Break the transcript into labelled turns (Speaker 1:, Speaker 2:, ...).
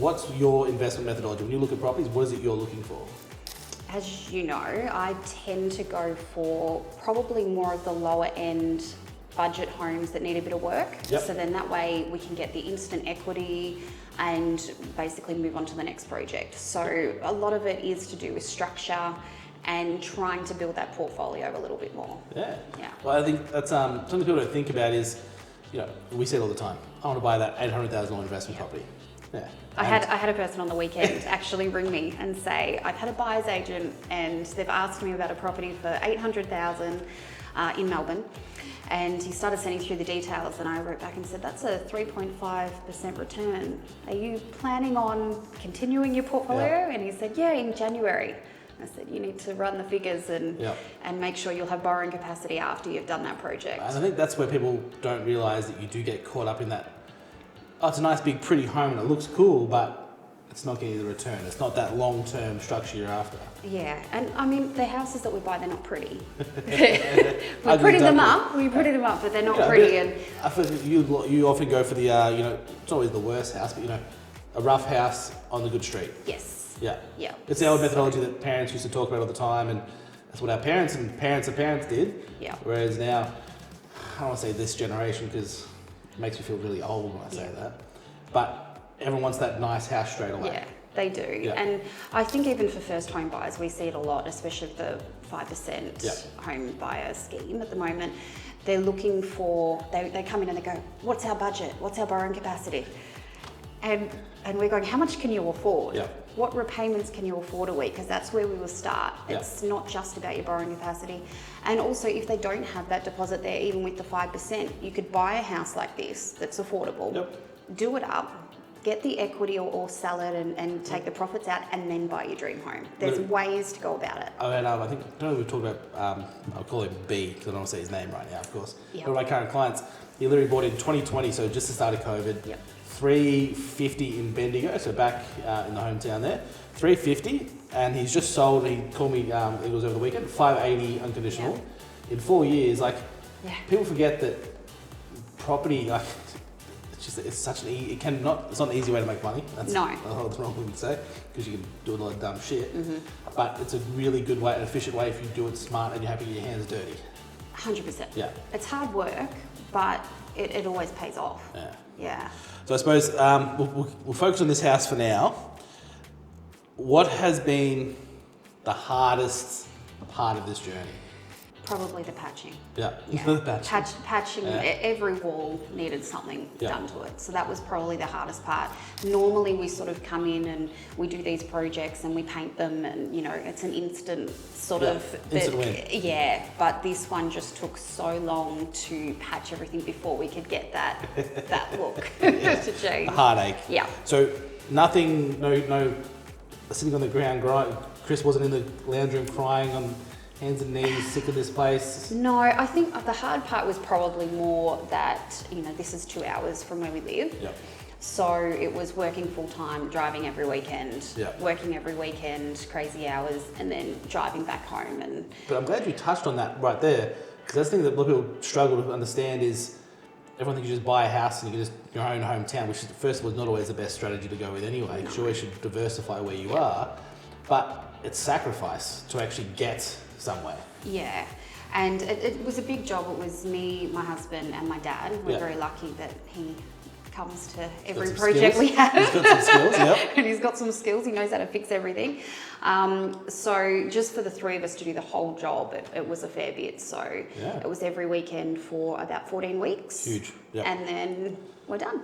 Speaker 1: what's your investment methodology? When you look at properties, what is it you're looking for?
Speaker 2: As you know, I tend to go for probably more of the lower end budget homes that need a bit of work.
Speaker 1: Yep.
Speaker 2: So then that way we can get the instant equity and basically move on to the next project. So a lot of it is to do with structure and trying to build that portfolio a little bit more.
Speaker 1: Yeah.
Speaker 2: Yeah.
Speaker 1: Well, I think that's something people don't think about is, we say it all the time. I want to buy that $800,000 investment property. Yeah.
Speaker 2: I had a person on the weekend actually ring me and say, I've had a buyer's agent and they've asked me about a property for $800,000 in Melbourne. And he started sending through the details and I wrote back and said, that's a 3.5% return. Are you planning on continuing your portfolio?
Speaker 1: Yeah.
Speaker 2: And he said, yeah, in January. I said, you need to run the figures and make sure you'll have borrowing capacity after you've done that project.
Speaker 1: And I think that's where people don't realise that you do get caught up in that. Oh, it's a nice big pretty home and it looks cool, but it's not getting you the return. It's not that long-term structure you're after.
Speaker 2: Yeah, and I mean, the houses that we buy, they're not pretty. We pretty them up, but they're not pretty. And
Speaker 1: I feel you often go for the, it's always the worst house, but a rough house on the good street.
Speaker 2: yes.
Speaker 1: Yeah.
Speaker 2: Yeah.
Speaker 1: It's the old methodology that parents used to talk about all the time, and that's what our parents and parents of parents did.
Speaker 2: Yeah.
Speaker 1: Whereas now, I don't want to say this generation because it makes me feel really old when I say that, but everyone wants that nice house straight away.
Speaker 2: Yeah, they do.
Speaker 1: Yeah.
Speaker 2: And I think even for first home buyers, we see it a lot, especially with the 5% home buyer scheme at the moment. They're looking for, they come in and they go, what's our budget? What's our borrowing capacity? And we're going, how much can you afford?
Speaker 1: Yeah.
Speaker 2: What repayments can you afford a week? Because that's where we will start.
Speaker 1: Yeah.
Speaker 2: It's not just about your borrowing capacity. And also, if they don't have that deposit there, even with the 5%, you could buy a house like this that's affordable, do it up, get the equity or sell it and take the profits out and then buy your dream home. There's ways to go about it.
Speaker 1: I think, I don't know if we've talked about, I'll call him B because I don't want to say his name right now, of course.
Speaker 2: Yep.
Speaker 1: One of my current clients, he literally bought in 2020, so just the start of COVID.
Speaker 2: Yep.
Speaker 1: 350 in Bendigo, so back in the hometown there. 350, and he's just sold. He called me. It was over the weekend. 580 unconditional in 4 years. Like people forget that property. Like it's such an it's not an easy way to make money. That's the wrong thing to say because you can do a lot of dumb shit. Mm-hmm. But it's a really good way, an efficient way if you do it smart and you're happy your hands dirty.
Speaker 2: 100%.
Speaker 1: Yeah.
Speaker 2: It's hard work, but it always pays off.
Speaker 1: Yeah.
Speaker 2: Yeah.
Speaker 1: So I suppose we'll focus on this house for now. What has been the hardest part of this journey?
Speaker 2: Probably the patching.
Speaker 1: Yeah.
Speaker 2: Yeah.
Speaker 1: Patching.
Speaker 2: Patching. Every wall needed something done to it. So that was probably the hardest part. Normally we sort of come in and we do these projects and we paint them and, it's an instant sort of...
Speaker 1: Instant win.
Speaker 2: Yeah, but this one just took so long to patch everything before we could get that look to change.
Speaker 1: A heartache.
Speaker 2: Yeah.
Speaker 1: So nothing, no sitting on the ground, Chris wasn't in the lounge room crying on hands and knees, sick of this place?
Speaker 2: No, I think the hard part was probably more that, this is 2 hours from where we live.
Speaker 1: Yep.
Speaker 2: So it was working full time, driving every weekend,
Speaker 1: Yep.
Speaker 2: working every weekend, crazy hours, and then driving back home.
Speaker 1: But I'm glad you touched on that right there, because that's the thing that a lot of people struggle to understand is everyone thinks you just buy a house and you can just your own hometown, which is, first of all, is not always the best strategy to go with anyway, because you always should diversify where you are. But it's sacrifice to actually get somewhere.
Speaker 2: Yeah, and it was a big job. It was me, my husband, and my dad. We're very lucky that he comes to every project we have.
Speaker 1: He's got some skills,
Speaker 2: and he's got some skills. He knows how to fix everything. So just for the three of us to do the whole job, it was a fair bit. So it was every weekend for about 14 weeks.
Speaker 1: Huge. Yep.
Speaker 2: And then we're done.